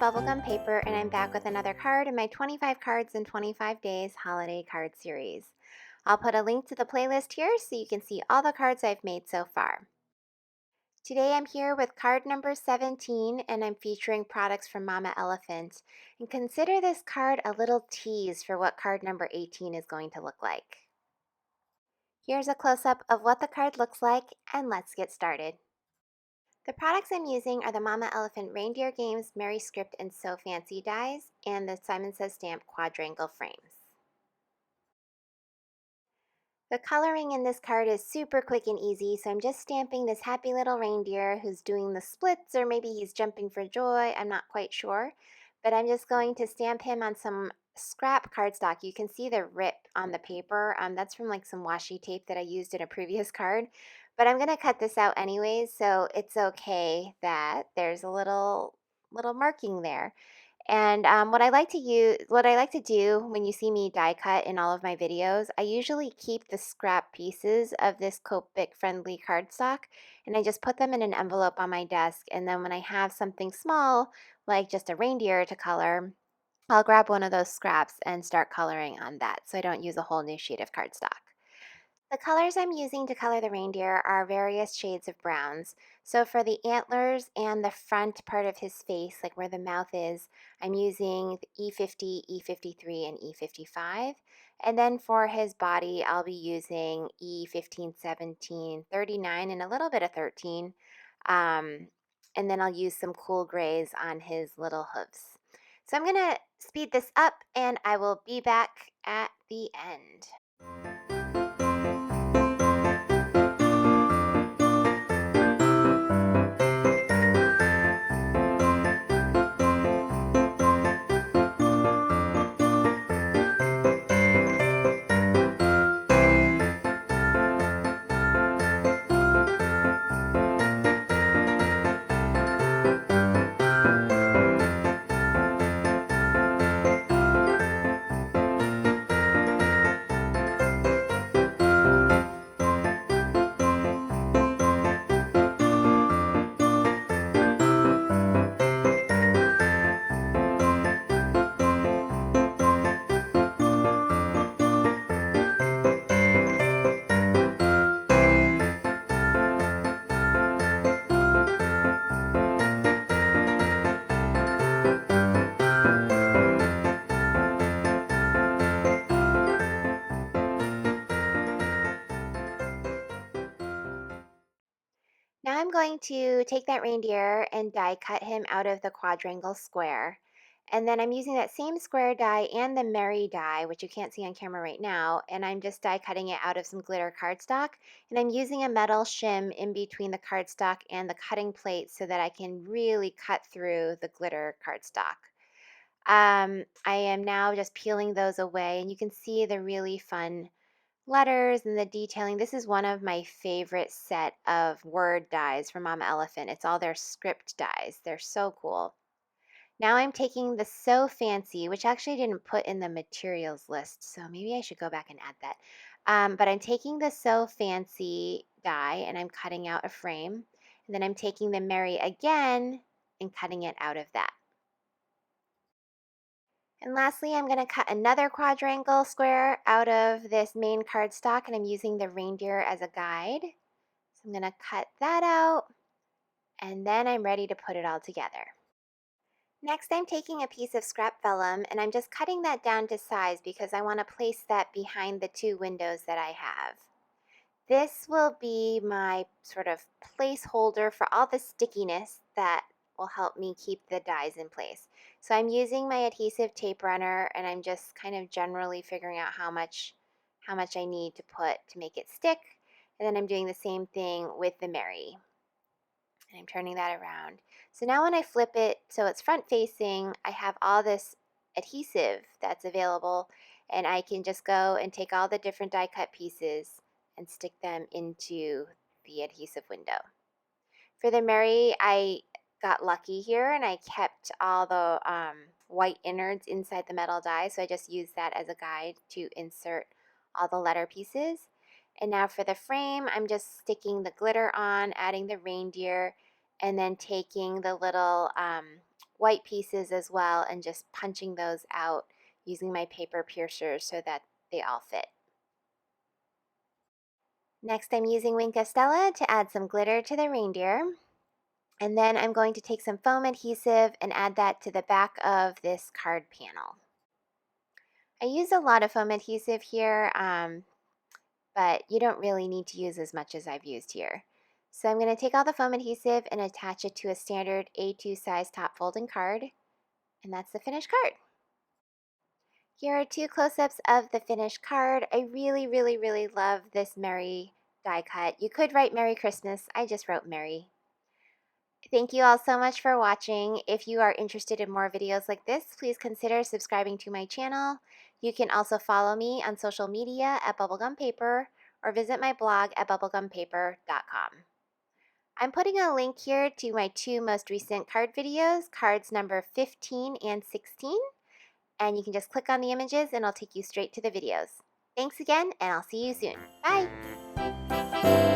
Bubblegum Paper, and I'm back with another card in my 25 Cards in 25 Days Holiday Card Series. I'll put a link to the playlist here so you can see all the cards I've made so far. Today I'm here with card number 17, and I'm featuring products from Mama Elephant. And consider this card a little tease for what card number 18 is going to look like. Here's a close-up of what the card looks like, and let's get started. The products I'm using are the Mama Elephant Reindeer Games Merry Script and So Fancy dies and the Simon Says Stamp quadrangle frames. The coloring in this card is super quick and easy, so I'm just stamping this happy little reindeer who's doing the splits, or maybe he's jumping for joy, I'm not quite sure. But I'm just going to stamp him on some scrap cardstock. You can see the rip on the paper. That's from like some washi tape that I used in a previous card. But I'm going to cut this out anyways, so it's okay that there's a little marking there. And what I like to do when you see me die cut in all of my videos, I usually keep the scrap pieces of this Copic friendly cardstock, and I just put them in an envelope on my desk. And then when I have something small, like just a reindeer to color, I'll grab one of those scraps and start coloring on that, so I don't use a whole new sheet of cardstock. The colors I'm using to color the reindeer are various shades of browns. So for the antlers and the front part of his face, like where the mouth is, I'm using the E50, E53, and E55. And then for his body, I'll be using E15, 17, 39, and a little bit of 13. And then I'll use some cool grays on his little hooves. So I'm going to speed this up, and I will be back at the end. Now I'm going to take that reindeer and die cut him out of the quadrangle square. And then I'm using that same square die and the Merry die, which you can't see on camera right now, and I'm just die cutting it out of some glitter cardstock. And I'm using a metal shim in between the cardstock and the cutting plate so that I can really cut through the glitter cardstock. I am now just peeling those away, and you can see the really fun letters and the detailing. This is one of my favorite set of word dies from Mama Elephant. It's all their script dies. They're so cool. Now I'm taking the So Fancy, which actually I didn't put in the materials list, so maybe I should go back and add that. But I'm taking the So Fancy die and I'm cutting out a frame. And then I'm taking the Merry again and cutting it out of that. And lastly, I'm going to cut another quadrangle square out of this main cardstock, and I'm using the reindeer as a guide. So I'm going to cut that out, and then I'm ready to put it all together. Next, I'm taking a piece of scrap vellum, and I'm just cutting that down to size because I want to place that behind the two windows that I have. This will be my sort of placeholder for all the stickiness that will help me keep the dies in place. So I'm using my adhesive tape runner, and I'm just kind of generally figuring out how much I need to put to make it stick. And then I'm doing the same thing with the Merry. And I'm turning that around. So now when I flip it so it's front facing, I have all this adhesive that's available, and I can just go and take all the different die cut pieces and stick them into the adhesive window. For the Merry, I got lucky here and I kept all the white innards inside the metal die, so I just used that as a guide to insert all the letter pieces. And now for the frame, I'm just sticking the glitter on, adding the reindeer, and then taking the little white pieces as well and just punching those out using my paper piercers so that they all fit. Next, I'm using Wink Estella to add some glitter to the reindeer. And then I'm going to take some foam adhesive and add that to the back of this card panel. I use a lot of foam adhesive here, but you don't really need to use as much as I've used here. So I'm going to take all the foam adhesive and attach it to a standard A2 size top folding card, and that's the finished card. Here are two close-ups of the finished card. I really, really, really love this Merry die cut. You could write Merry Christmas. I just wrote Merry. Thank you all so much for watching. If you are interested in more videos like this, please consider subscribing to my channel. You can also follow me on social media at Bubblegum Paper or visit my blog at bubblegumpaper.com. I'm putting a link here to my two most recent card videos, cards number 15 and 16, and you can just click on the images and it'll take you straight to the videos. Thanks again, and I'll see you soon. Bye!